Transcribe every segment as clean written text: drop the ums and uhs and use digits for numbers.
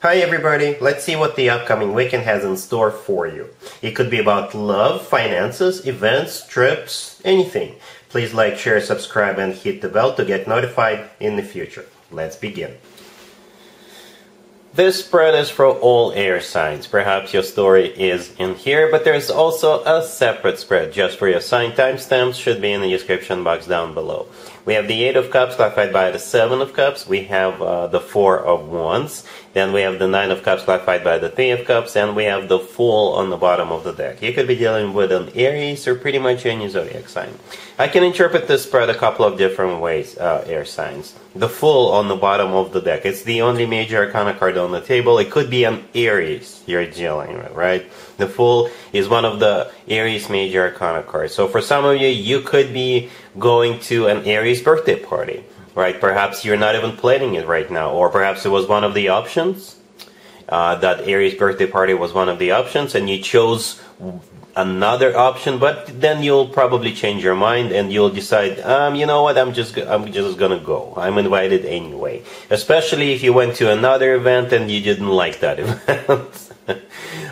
Hi everybody, let's see what the upcoming weekend has in store for you. It could be about love, finances, events, trips, anything. Please like, share, subscribe and hit the bell to get notified in the future. Let's begin. This spread is for all air signs. Perhaps your story is in here, but there's also a separate spread just for your sign. Timestamps should be in the description box down below. We have the 8 of Cups clarified by the 7 of Cups. We have the 4 of Wands. Then we have the 9 of Cups clarified by the 3 of Cups. And we have the Fool on the bottom of the deck. You could be dealing with an Aries or pretty much any zodiac sign. I can interpret this spread a couple of different ways, air signs. The Fool on the bottom of the deck. It's the only major arcana card on the table. It could be an Aries you're dealing with, right? The Fool is one of the Aries major arcana cards. So for some of you, you could be going to an Aries birthday party, right? Perhaps you're not even planning it right now, or perhaps it was one of the options. That Aries birthday party was one of the options, and you chose another option, but then you'll probably change your mind and you'll decide, you know what, I'm just gonna go. I'm invited anyway. Especially if you went to another event and you didn't like that event.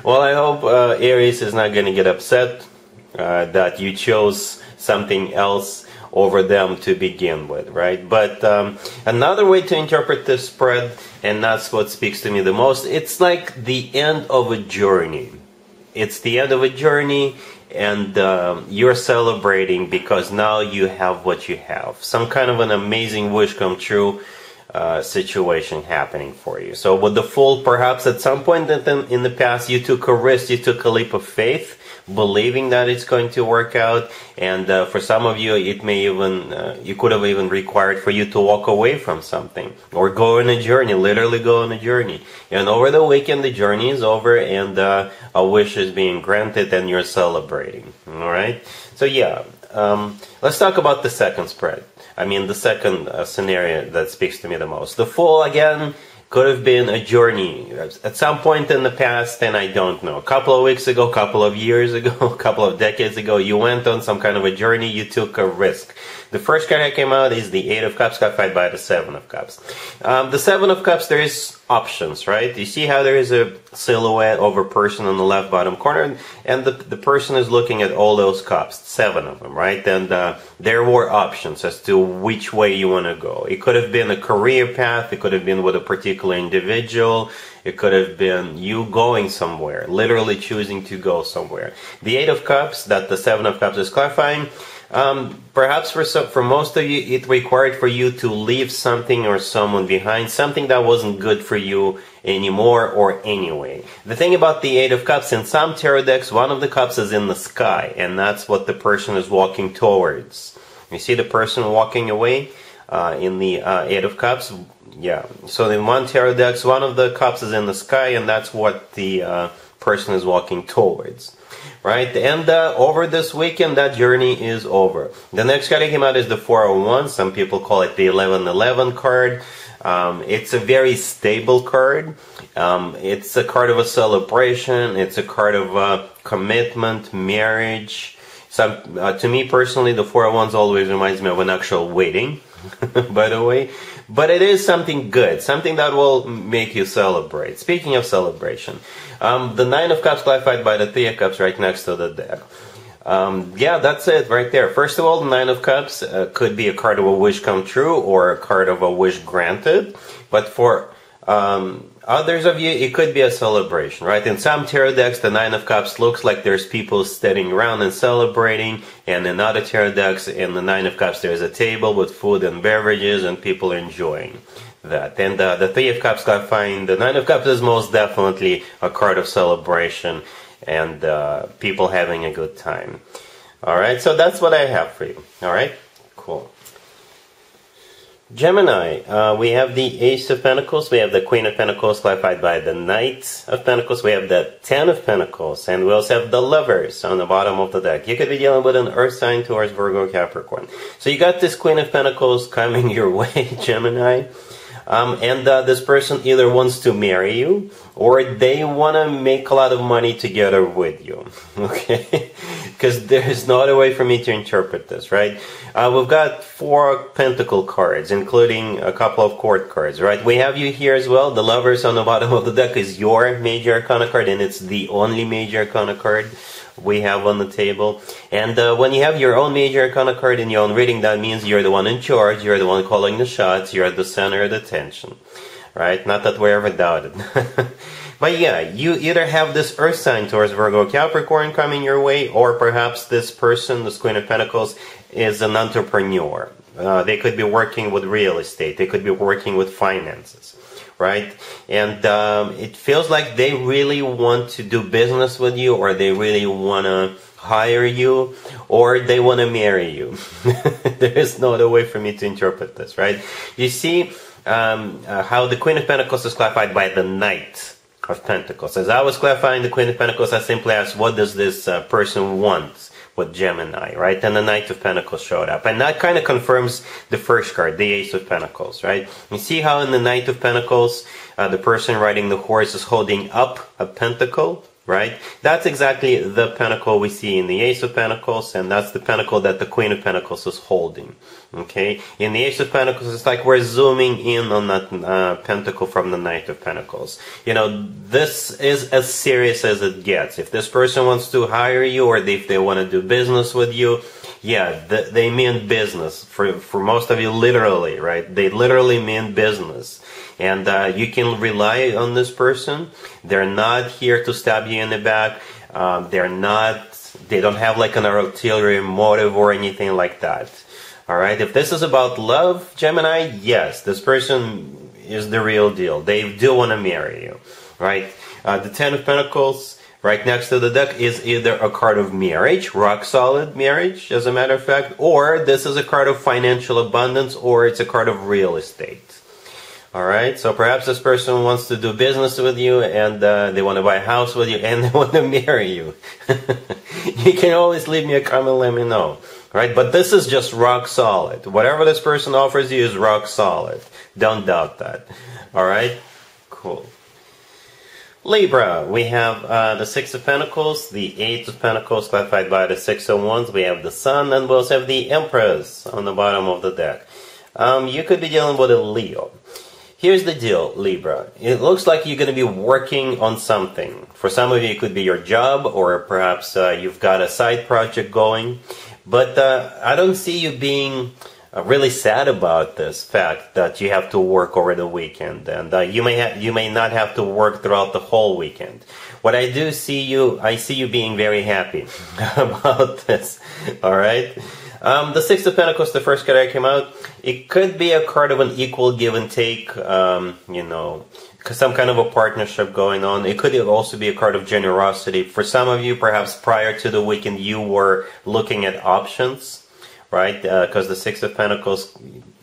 Well, I hope Aries is not gonna get upset that you chose something else over them to begin with, right? But another way to interpret this spread, and that's what speaks to me the most, it's like the end of a journey. It's the end of a journey, and you're celebrating because now you have what you have. Some kind of an amazing wish come true situation happening for you. So with the Fool, perhaps at some point in the past you took a risk, you took a leap of faith, believing that it's going to work out, and for some of you it may even you could have even required for you to walk away from something or go on a journey, literally go on a journey. And over the weekend the journey is over and a wish is being granted and you're celebrating. All right, so yeah, let's talk about the second spread. I mean the second scenario that speaks to me the most. The Fool, again, could have been a journey at some point in the past, and I don't know. A couple of weeks ago, a couple of years ago, a couple of decades ago, you went on some kind of a journey, you took a risk. The first card that came out is the 8 of Cups, clarified by the 7 of Cups. The 7 of Cups, there is options, right? You see how there is a silhouette of a person on the left bottom corner, and the person is looking at all those cups, 7 of them, right? And there were options as to which way you want to go. It could have been a career path, it could have been with a particular individual, it could have been you going somewhere, literally choosing to go somewhere. The 8 of Cups that the 7 of Cups is clarifying, perhaps for most of you it required for you to leave something or someone behind, something that wasn't good for you anymore or anyway. The thing about the 8 of Cups, in some tarot decks, one of the cups is in the sky, and that's what the person is walking towards. You see the person walking away in the 8 of Cups? Yeah. So in one tarot decks, one of the cups is in the sky, and that's what the person is walking towards. Right, and over this weekend that journey is over. The next card that came out is the 4 of Wands. Some people call it the 1111 card. It's a very stable card. It's a card of a celebration. It's a card of commitment, marriage. To me personally, the 4 of Wands always reminds me of an actual wedding, by the way. But it is something good, something that will make you celebrate. Speaking of celebration, the 9 of Cups clarified by the 3 of Cups right next to the deck. Yeah, that's it right there. First of all, the 9 of Cups could be a card of a wish come true or a card of a wish granted. But for others of you, it could be a celebration, right? In some tarot decks, the 9 of Cups looks like there's people standing around and celebrating, and in other tarot decks, in the 9 of Cups, there's a table with food and beverages, and people enjoying that. And the 3 of Cups clarifying, the 9 of Cups is most definitely a card of celebration and people having a good time. All right, so that's what I have for you. All right, cool. Gemini, we have the Ace of Pentacles, we have the Queen of Pentacles clarified by the Knight of Pentacles, we have the 10 of Pentacles, and we also have the Lovers on the bottom of the deck. You could be dealing with an Earth sign, Taurus, Virgo, Capricorn. So you got this Queen of Pentacles coming your way, Gemini. And this person either wants to marry you or they want to make a lot of money together with you. Okay? because there's no other way for me to interpret this, right? We've got 4 pentacle cards, including a couple of court cards, right? We have you here as well. The lovers on the bottom of the deck is your major arcana card, and it's the only major arcana card we have on the table. And when you have your own major arcana card in your own reading, that means you're the one in charge, you're the one calling the shots, you're the center of attention, right? Not that we ever doubted. But yeah, you either have this Earth sign, Taurus, Virgo, Capricorn coming your way, or perhaps this person, this Queen of Pentacles, is an entrepreneur. They could be working with real estate. They could be working with finances, right? And it feels like they really want to do business with you, or they really want to hire you, or they want to marry you. There is no other way for me to interpret this, right? You see how the Queen of Pentacles is clarified by the Knight of Pentacles. As I was clarifying the Queen of Pentacles, I simply asked, what does this person want with Gemini, right? And the Knight of Pentacles showed up. And that kind of confirms the first card, the Ace of Pentacles, right? You see how in the Knight of Pentacles, the person riding the horse is holding up a pentacle, right? That's exactly the pentacle we see in the Ace of Pentacles, and that's the pentacle that the Queen of Pentacles is holding, okay? In the Ace of Pentacles, it's like we're zooming in on that pentacle from the Knight of Pentacles. You know, this is as serious as it gets. If this person wants to hire you, or if they want to do business with you, yeah, they mean business. For most of you, literally, right? They literally mean business. And you can rely on this person. They're not here to stab you in the back. They don't have like an ulterior motive or anything like that. Alright, if this is about love, Gemini, yes, this person is the real deal. They do want to marry you, right? The Ten of Pentacles, right next to the deck, is either a card of marriage, rock solid marriage, as a matter of fact, or this is a card of financial abundance, or it's a card of real estate. Alright, so perhaps this person wants to do business with you, and they want to buy a house with you, and they want to marry you. You can always leave me a comment, let me know. Right, but this is just rock solid. Whatever this person offers you is rock solid. Don't doubt that. Alright, cool. Libra, we have the Six of Pentacles, the Eight of Pentacles clarified by the Six of Wands. We have the Sun, and we also have the Empress on the bottom of the deck. You could be dealing with a Leo. Here's the deal, Libra. It looks like you're going to be working on something. For some of you, it could be your job, or perhaps you've got a side project going. But I don't see you being really sad about this fact that you have to work over the weekend, and you may not have to work throughout the whole weekend. What I do see I see you being very happy about this. All right. The Six of Pentacles, the first card that came out, it could be a card of an equal give and take, you know, some kind of a partnership going on. It could also be a card of generosity. For some of you, perhaps prior to the weekend, you were looking at options, right? Because the Six of Pentacles,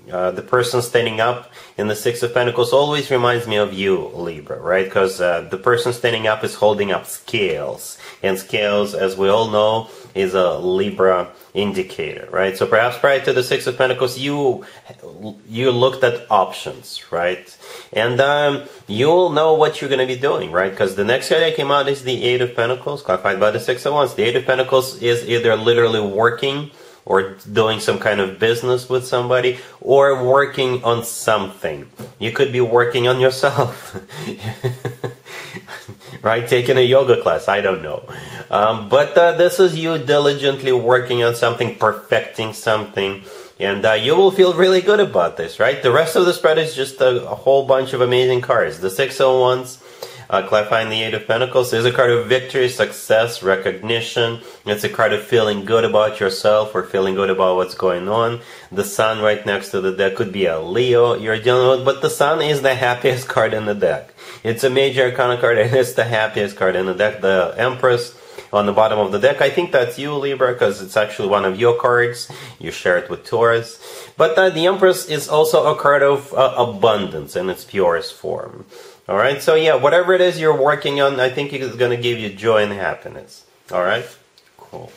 the person standing up in the Six of Pentacles always reminds me of you, Libra, right? Because the person standing up is holding up scales. And scales, as we all know, is a Libra indicator, right? So perhaps prior to the Six of Pentacles, you looked at options, right? And you'll know what you're going to be doing, right? Because the next card that came out is the Eight of Pentacles, clarified by the Six of Wands. The Eight of Pentacles is either literally working or doing some kind of business with somebody, or working on something. You could be working on yourself. Right? Taking a yoga class, I don't know. But this is you diligently working on something, perfecting something, and you will feel really good about this, right? The rest of the spread is just a whole bunch of amazing cards. The Six of Wands, clarifying the Eight of Pentacles, is a card of victory, success, recognition. It's a card of feeling good about yourself or feeling good about what's going on. The Sun right next to the deck could be a Leo you're dealing with, but the Sun is the happiest card in the deck. It's a major arcana card, and it's the happiest card in the deck. The Empress on the bottom of the deck, I think that's you, Libra, because it's actually one of your cards. You share it with Taurus. But the Empress is also a card of abundance in its purest form. Alright, so yeah, whatever it is you're working on, I think it's going to give you joy and happiness. Alright, cool.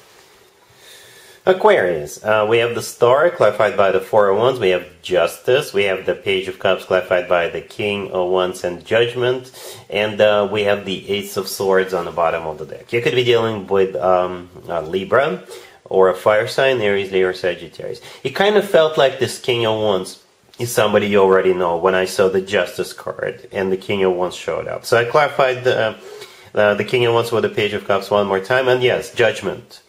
Aquarius, we have the Star, clarified by the Four of Wands. We have Justice. We have the Page of Cups, clarified by the King of Wands and Judgment. And we have the Ace of Swords on the bottom of the deck. You could be dealing with Libra, or a fire sign, Aries, Leo, or Sagittarius. It kind of felt like this King of Wands is somebody you already know when I saw the Justice card and the King of Wands showed up. So I clarified the King of Wands with the Page of Cups one more time. And yes, Judgment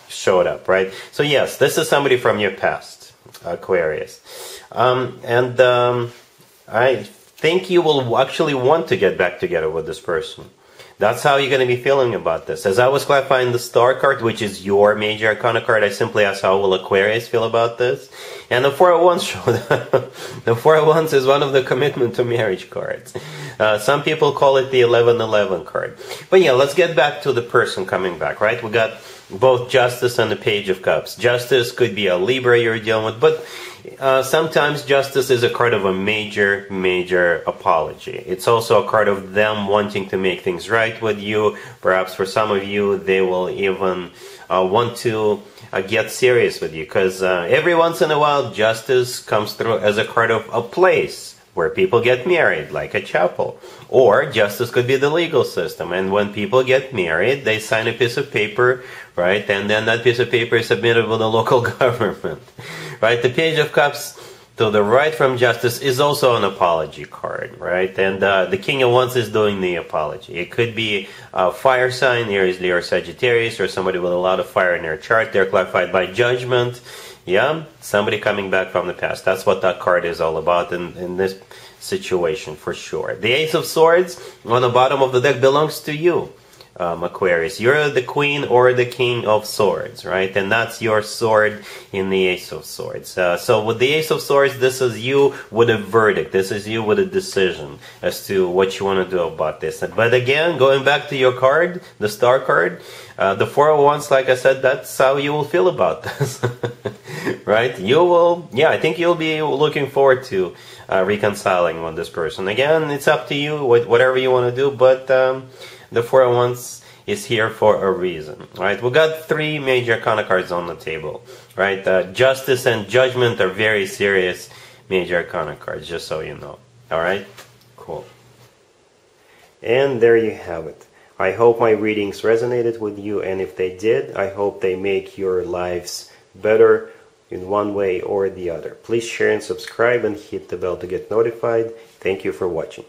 showed up, right? So yes, this is somebody from your past, Aquarius. I think you will actually want to get back together with this person. That's how you're going to be feeling about this. As I was clarifying the Star card, which is your major arcana card, I simply asked how will Aquarius feel about this. And the Four of Wands showed up. The Four of Wands is one of the commitment to marriage cards. Some people call it the 11-11 card. But yeah, let's get back to the person coming back, right? We got both Justice and the Page of Cups. Justice could be a Libra you're dealing with, but sometimes Justice is a card of a major apology. It's also a card of them wanting to make things right with you. Perhaps for some of you, they will even want to get serious with you, because every once in a while, Justice comes through as a card of a place where people get married, like a chapel. Or Justice could be the legal system, and when people get married, they sign a piece of paper, right? And then that piece of paper is submitted with the local government, right? The Page of Cups to the right from Justice is also an apology card, right? And the King of Wands is doing the apology. It could be a fire sign, Aries, Leo, or Sagittarius, or somebody with a lot of fire in their chart. They're clarified by Judgment. Yeah, somebody coming back from the past. That's what that card is all about in this situation, for sure. The Ace of Swords on the bottom of the deck belongs to you, Aquarius. You're the Queen or the King of Swords, right? And that's your sword in the Ace of Swords. So with the Ace of Swords, this is you with a verdict. This is you with a decision as to what you want to do about this. But again, going back to your card, the Star card, the Four of Wands, like I said, that's how you will feel about this. Right? You will, yeah, I think you'll be looking forward to reconciling with this person. Again, it's up to you, whatever you want to do, but the Four of Wands is here for a reason, right? We got three major arcana cards on the table, right? Justice and Judgment are very serious major arcana cards, just so you know. All right? Cool. And there you have it. I hope my readings resonated with you, and if they did, I hope they make your lives better in one way or the other. Please share and subscribe and hit the bell to get notified. Thank you for watching.